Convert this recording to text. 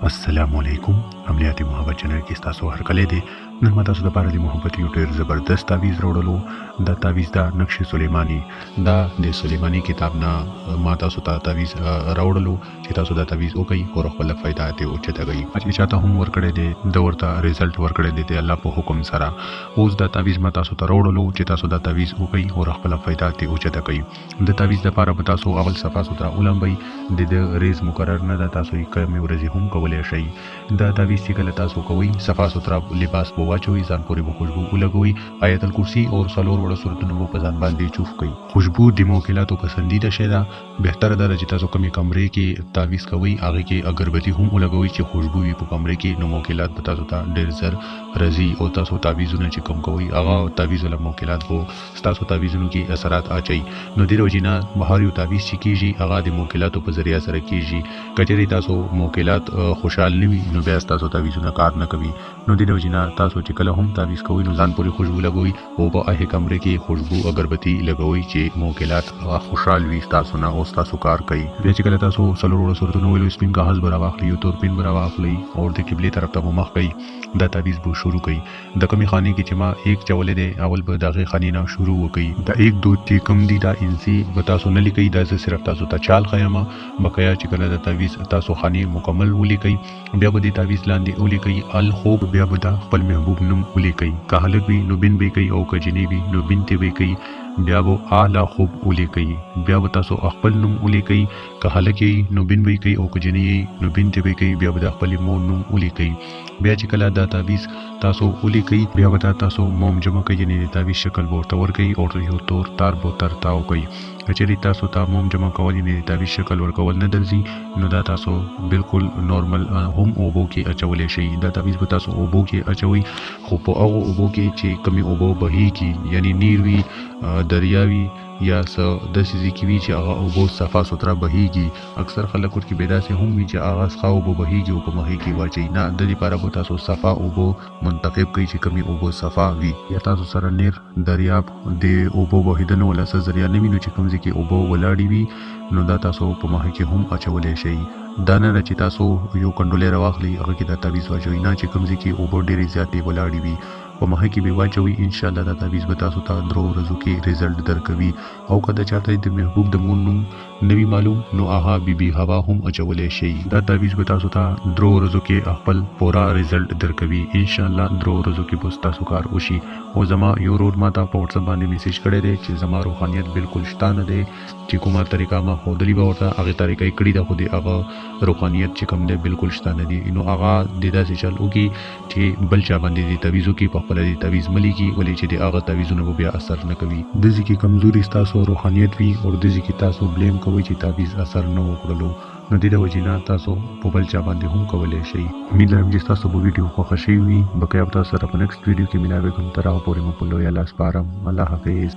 अस्सलामुअलैकुम عملیات محبت چینل کې تاسو هر کله دي نن ما تاسو لپاره د محبت یو ډیر زبردست تعویض راوړلو دا تعویض د نقش سلیمانی دا د سلیمانی کتاب نه ما تاسو ته تعویض راوړلو چې تاسو دا تعویض وکړئ او خپل فائدہ ته او چته غي چې چاته هم ورکړی دي د ورته ریزلټ ورکړی دي الله په حکم سره اوس دا تعویض ما تاسو ته راوړلو چې تاسو دا تعویض وکړئ او خپل فائدہ ته او چته غي د تعویض لپاره به تاسو اول صفه سترا ولمبي د ریز مقرر نه د تاسو یې کمی ورځي هم کولای شئ دا تعویض چې کله تاسو کوئ صفا سترا لباس بو واچوي ځان پورې به خوشبو ولګوي آیت الکرسی او څلور وړو سورتونو په ځان باندې چوف کوي خوشبو د موکلاتو پسندیده شی ده بهتره ده چې تاسو کومې کمرې کې تعویض کوئ هغه کې اگربتی هم ولګوي چې خوشبو وي په کمرې کې نو موکلات به تاسو ته ډېر زر رضی او تاسو تعویضونه چې کوم کوئ هغه تعویض له موکلات وو تاسو تعویضونو کې اثرات اچي نو د روزینا بهار یو تعویض چې کیږي هغه د موکلاتو په ذریعہ سره کیږي کچېری تاسو موکلات خوشحال نوي نو بیا تاسو تعویضونه کار نه کوي نو د روزینا تاسو چې کله هم تعویض کوئ نو ځان پورې خوشبو لګوي او په هغه کمرې کې خوشبو اگربتی لګوي چې موکلات خوشحال وي تاسو نه او تاسو کار کوي بیا چې کله تاسو څلور وړو سورتونو ویلو سپین کاغذ برا واخلي یو تور پین برا واخلي او د قبله طرف ته مخ کوي دا تعویض به شروع کوي د کمی خانه کې چې ما ایک چولې دی اول به دغه خانه نه شروع وکړي دا ایک دو چې کم دي دا انسی به تاسو نه لیکي دا صرف تاسو ته چال خیمه بقایا چې کله د تعویض تاسو خانه مکمل ولیکي بیا به د تعویض لاندې ولیکي الخوب بیا به د خپل محبوب نوم ولیکي که هلک وي نو بن به کوي او که جنې وي نو بنت به کوي بیا به اعلی خوب ولیکي بیا به تاسو خپل نوم ولیکي که هلک نو بن به کوي او که جنې نو بنت به کوي بیا به د خپل مور نوم ولیکي بیا چې کله دا تعویض تاسو ولیکي بیا به تاسو موم جمع کوي یعنی د تعویض شکل ورته ورکوي او یو تور تار به تر تاو کوي کچېری تاسو ته موم جمع کول یعنی د تعویض شکل ورکول نه درځي نو دا تاسو بالکل نورمال هم اوبو کې اچولې شي دا تعویض به تاسو اوبو کې اچوي خو په هغه اوبو کې چې کمی اوبو بهيږي یعنی نیر وي دریاوي یا څه د سيزي کې وی چې هغه اوبو صفا سترا بهيږي اکثر خلک ورته بيدا سي هم وی چې هغه ښه اوبو بهيږي او په مهي کې واچي نه د دې لپاره به تاسو صفا اوبو منتخب کړئ چې کمی اوبو صفا وي یا تاسو سره نیر دریاب د اوبو بهیدنو لاسه ذریعہ نه ویني چې کوم ځکه اوبو ولاړی وي نو دا تاسو په مهي کې هم اچولې شي دا نه چې تاسو یو کنډولې راواخلي هغه کې د تعویض واچوي نه چې کوم ځکه اوبو ډېرې زیاتې ولاړی وي په مخه کې به واچوي ان شاء الله دا تعویض به تاسو ته درو ورځو کې ریزلټ درکوي او کله چاته د محبوب د مون نوم نوی معلوم نو آها بی هوا هم اچولې شي دا تعویض به تاسو ته درو ورځو کې خپل پورا ریزلټ درکوي ان شاء الله درو ورځو کې به تاسو کار وشي او زما یو رود ماته په واتس اپ باندې میسج کړی دی چې زما روحانيت بالکل شته نه دی چې کومه طریقه ما خودلی به ورته هغه طریقې کړی د خو دی هغه روحانيت چې کوم دی بالکل شته نه دی نو هغه د داسې چل وکي چې بل چا باندې دی تعویضو کې په خپل دی تعویض ملي کې ولې چې دی هغه تعویضونه بیا اثر نه کوي د ځکه کمزوري تاسو روحانيت وي او د ځکه تاسو بلیم کوي چې تعویض اثر نه وکړلو نو د وجینا تاسو په بل چا باندې هم کولای شئ امید لرم چې تاسو په ویډیو خوښ شوي وي بقیا تاسو سره په نیکسټ ویډیو کې ملاوي کوم تر هغه پورې مو په لوی الله سپارم الله حافظ